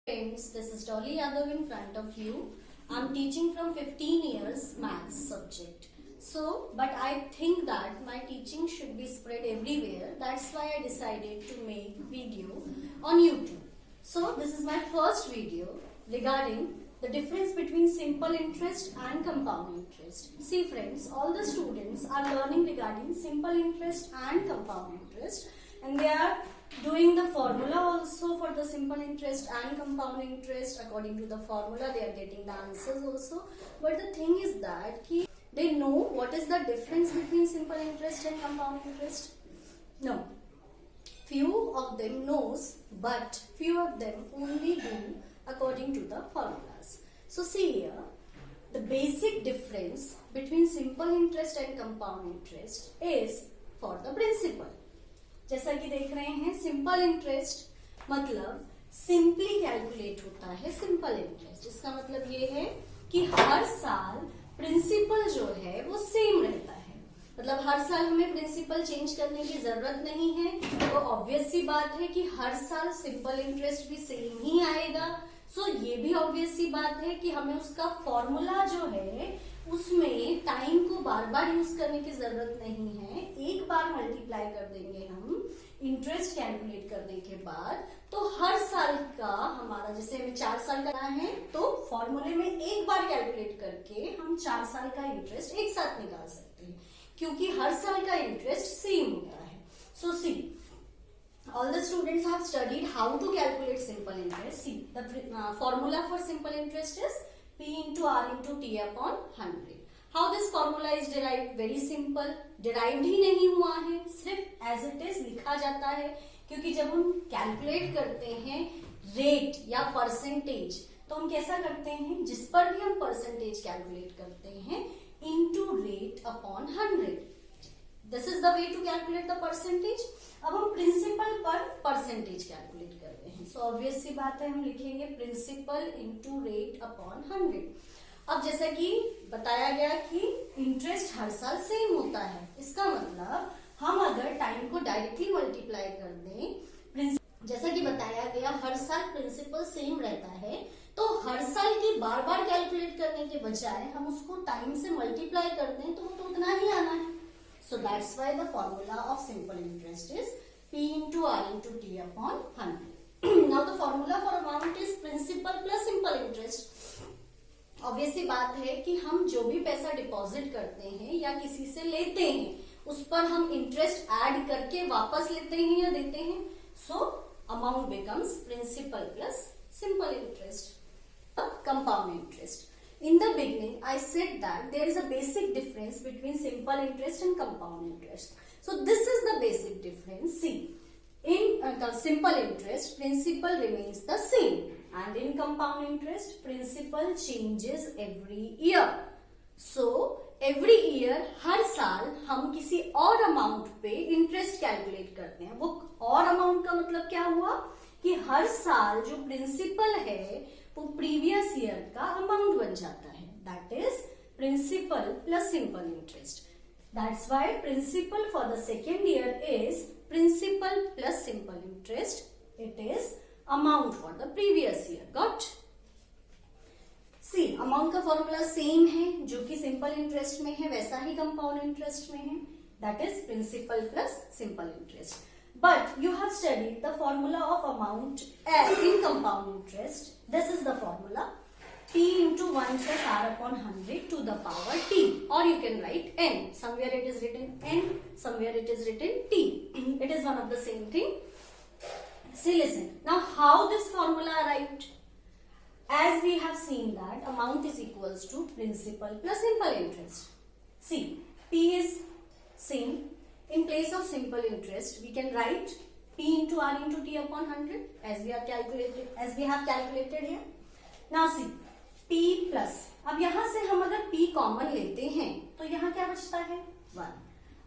Friends, this is Dolly'S Edu in front of you. I'm teaching from 15 years maths subject. But I think that my teaching should be spread everywhere. That's why I decided to make video on YouTube. So this is my first video regarding the difference between simple interest and compound interest. See friends, all the students are learning regarding simple interest and compound interest, and they are doing the formula also for the simple interest and compound interest. According to the formula they are getting the answers also. But the thing is that they know what is the difference between simple interest and compound interest? No. Few of them knows, but few of them only do according to the formulas. So see here, the basic difference between simple interest and compound interest is for the principal. जैसा कि देख रहे हैं, simple interest मतलब simply calculate होता है simple interest, जिसका मतलब ये है कि हर साल प्रिंसिपल जो है वो सेम रहता है। मतलब हर साल हमें प्रिंसिपल चेंज करने की जरूरत नहीं है, तो ऑब्वियस सी बात है कि हर साल सिंपल इंटरेस्ट भी सेम ही आएगा। सो ये भी ऑब्वियस सी बात है कि हमें उसका फॉर्मूला जो है उसमें टाइम को बार बार यूज करने की जरूरत नहीं है। एक बार मल्टीप्लाई कर देंगे हम इंटरेस्ट कैलकुलेट करने के बाद, तो हर साल का हमारा, जैसे हमें 4 साल करना है तो फॉर्मूले में एक बार कैलकुलेट करके हम 4 साल का इंटरेस्ट एक साथ निकाल सकते हैं, क्योंकि हर साल का इंटरेस्ट सेम होता है। सो सी, all the students have studied how to calculate simple interest. See, the formula for simple interest is P into R into T upon 100. How this formula is derived? Very simple. Derived ही नहीं हुआ है, सिर्फ as it is लिखा जाता है, क्योंकि जब हम कैलकुलेट करते हैं रेट या परसेंटेज, तो हम कैसा करते हैं, जिस पर भी हम परसेंटेज कैलकुलेट करते हैं into rate upon 100. This is the way to calculate the percentage. अब हम प्रिंसिपल पर परसेंटेज कैलकुलेट करते हैं। सो ऑब्वियस सी बात है, हम लिखेंगे प्रिंसिपल इंटू रेट अपॉन 100। अब जैसा कि बताया गया कि इंटरेस्ट हर साल सेम होता है, इसका मतलब हम अगर टाइम को डायरेक्टली मल्टीप्लाई कर दें, जैसा कि बताया गया हर साल प्रिंसिपल सेम रहता है, तो हर साल की बार बार कैलकुलेट करने के बजाय हम उसको टाइम से मल्टीप्लाई कर दें तो उतना ही आना है। So that's why the formula of simple interest is P into R into T upon 100. Now the formula for amount is principal plus simple interest. Obvious सी बात है कि हम जो भी पैसा डिपॉजिट करते हैं या किसी से लेते हैं, उस पर हम इंटरेस्ट ऐड करके वापस लेते हैं या देते हैं। So amount becomes principal plus simple interest. Compound interest. In the beginning, I said that there is a basic difference between simple interest and compound interest. So this is the basic difference. See, in simple interest, principal remains the same, and in compound interest, principal changes every year. So every year, हर साल हम किसी और amount पे interest calculate करते हैं। वो और amount का मतलब क्या हुआ कि हर साल जो प्रिंसिपल है वो प्रीवियस ईयर का अमाउंट बन जाता है। That is principal plus simple interest. That's why principal for the second year is principal plus simple interest. It is amount for the previous year. Got? See, amount का formula same है, जो कि simple interest में है वैसा ही compound interest में है। That is principal plus simple interest. But you have studied the formula of amount in compound interest. This is the formula: P into 1 plus R upon 100 to the power T, or you can write N. Somewhere it is written N, somewhere it is written T. It is one of the same thing. See, listen. Now how this formula arrived? As we have seen that amount is equals to principal plus simple interest. See, P is same. In place of simple interest, we can write P into R into T upon 100 as we have calculated here. Now see, P plus, अब यहाँ से हम अगर P common लेते हैं तो यहाँ क्या बचता है 1,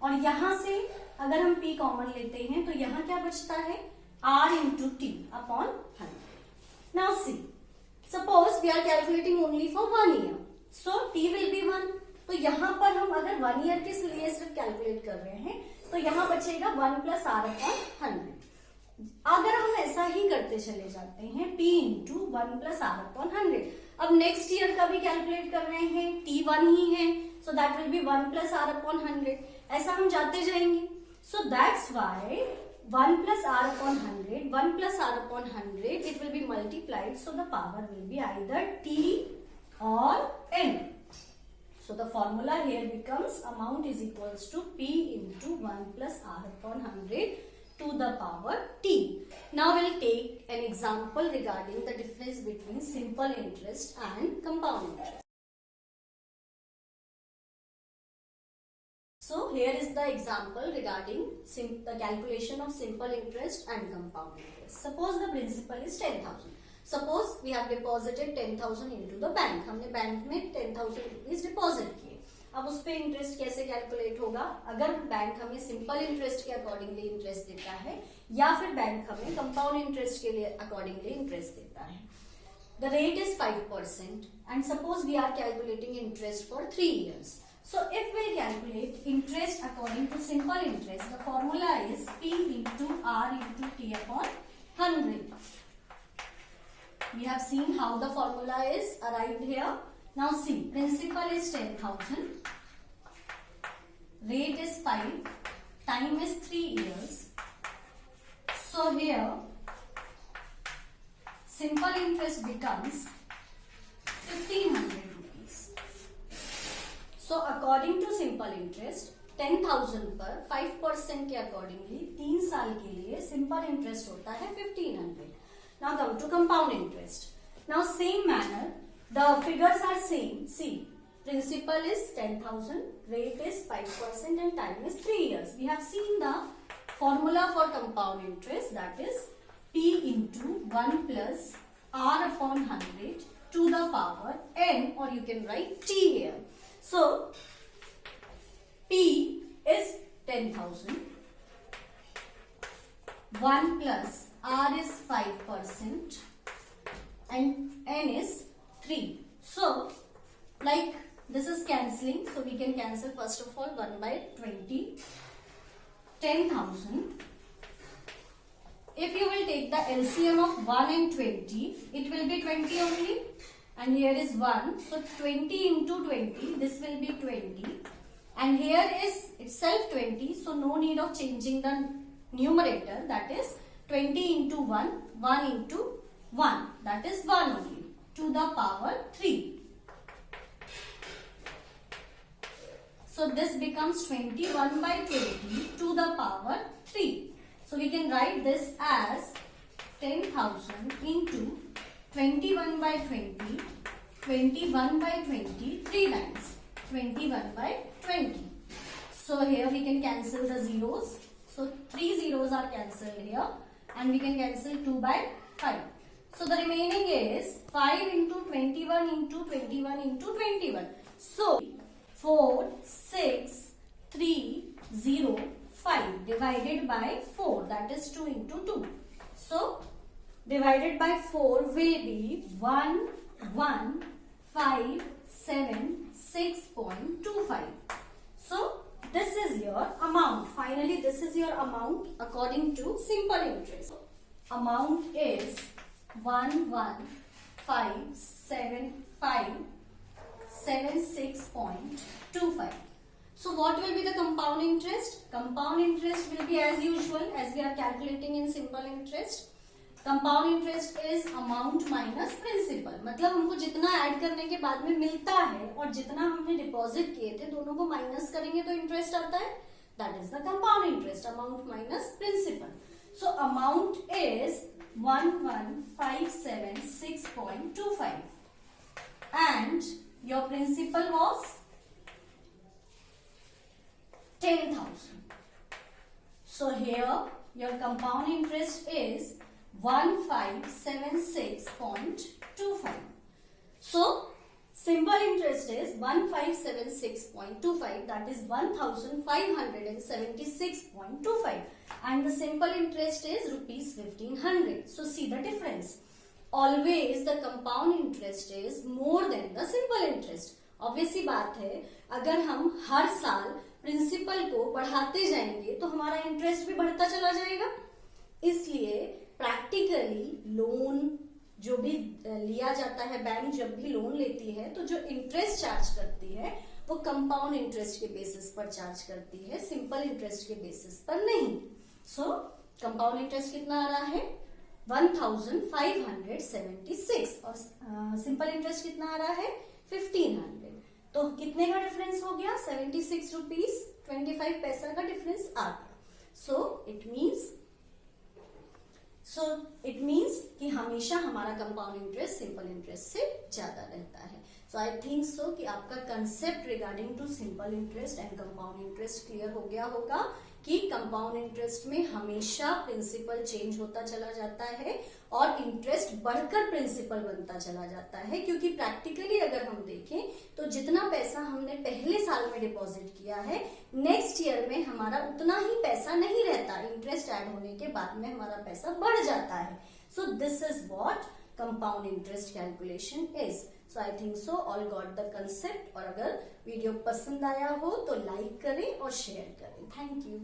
और यहाँ से अगर हम P कॉमन लेते हैं तो यहाँ क्या बचता है R into T upon 100. Now see, suppose we are calculating only for 1 year, so T will be 1. तो यहाँ पर हम अगर 1 ईयर के लिए सिर्फ कैलकुलेट कर रहे हैं तो यहाँ बचेगा 1 plus R upon 100. अगर हम ऐसा ही करते चले जाते हैं P into 1 plus r upon 100, अब नेक्स्ट ईयर का भी कैलकुलेट कर रहे हैं, T1 ही है, so that will be 1 plus r upon 100, ऐसा हम जाते जाएंगे. So that's why 1 plus r upon 100, 1 plus r upon 100, it will be multiplied, so the power will be either t or n. So the formula here becomes amount is equals to p into 1 plus r upon 100 to the power t. Now we'll take an example regarding the difference between simple interest and compound interest. So here is the example regarding the calculation of simple interest and compound interest. Suppose the principal is 10,000. Suppose we have deposited 10,000 into the bank. हमने bank में 10,000 rupees deposit किए. अब उस पे interest कैसे calculate होगा? अगर bank हमें सिंपल इंटरेस्ट के अकॉर्डिंगली इंटरेस्ट देता है या फिर बैंक हमें कंपाउंड इंटरेस्ट के लिए अकॉर्डिंगली इंटरेस्ट देता है. The rate is 5% and suppose we are calculating interest for 3 years. So if we calculate interest according to simple interest, the formula is P into R into T upon 100. We have seen how the formula is arrived here. Now see, principal is 10,000, rate is 5, time is 3 years. So here, simple interest becomes 1500. So according to simple interest 10,000 पर 5% के accordingly 3 साल के लिए simple interest होता है 1500. Now come to compound interest. Now same manner, the figures are same. See, principal is 10,000, rate is 5% and time is 3 years. We have seen the formula for compound interest, that is P into 1 plus R upon 100 to the power N, or you can write T here. So, P is 10,000, 1 plus R is 5% and N is 3. So, like this is cancelling, so we can cancel first of all 1 by 20, 10,000. If you will take the LCM of 1 and 20, it will be 20 only. And here is 1, so 20 into 20, this will be 20, and here is itself 20, so no need of changing the numerator, that is 20 into 1, 1 into 1, that is 1 only, to the power 3. So this becomes 21 by 20 to the power 3. So we can write this as 10,000 into 21 by 20, 21 by 20, 3 times, 21 by 20. So here we can cancel the zeros. So 3 zeros are cancelled here and we can cancel 2 by 5. So the remaining is 5 into 21 into 21 into 21. So 4, 6, 3, 0, 5 divided by 4, that is 2 into 2. So divided by 4 will be 11,576.25. So this is your amount. Finally, this is your amount according to simple interest. Amount is 11,576.25. So what will be the compound interest? Compound interest will be as usual as we are calculating in simple interest. Compound interest is amount minus principal, मतलब हमको जितना add करने के बाद में मिलता है और जितना हमने डिपॉजिट किए थे दोनों को माइनस करेंगे तो इंटरेस्ट आता है, that is the compound interest, amount minus principal. So amount is 11,576.25 and your principal was 10,000. So here your compound interest is 1576.25. So simple interest is 1576.25, that is 1576.25, and the simple interest is rupees 1500. So see the difference. Always the compound interest is more than the simple interest. Obviously बात है, अगर हम हर साल principal को बढ़ाते जाएंगे तो हमारा इंटरेस्ट भी बढ़ता चला जाएगा. इसलिए प्रैक्टिकली लोन जो भी लिया जाता है, बैंक जब भी लोन लेती है तो जो इंटरेस्ट चार्ज करती है वो कंपाउंड इंटरेस्ट के बेसिस पर चार्ज करती है, सिंपल इंटरेस्ट के बेसिस पर नहीं। सो कंपाउंड इंटरेस्ट कितना आ रहा है 1576 और सिंपल इंटरेस्ट कितना आ रहा है 1500। तो कितने का डिफरेंस हो गया 76 रुपीज 25 पैसा का डिफरेंस आ गया। सो इट मीन्स कि हमेशा हमारा कंपाउंड इंटरेस्ट सिंपल इंटरेस्ट से ज्यादा रहता है। सो आई थिंक सो कि आपका concept regarding to simple interest and compound interest clear हो गया होगा कि कंपाउंड इंटरेस्ट में हमेशा प्रिंसिपल चेंज होता चला जाता है और इंटरेस्ट बढ़कर प्रिंसिपल बनता चला जाता है, क्योंकि प्रैक्टिकली अगर हम देखें तो जितना पैसा हमने पहले साल में डिपॉजिट किया है नेक्स्ट ईयर में हमारा उतना ही पैसा नहीं रहता, इंटरेस्ट ऐड होने के बाद में हमारा पैसा बढ़ जाता है। So this is what compound interest calculation is. So I think so all got the concept. और अगर वीडियो पसंद आया हो तो लाइक करें और शेयर करें। Thank you.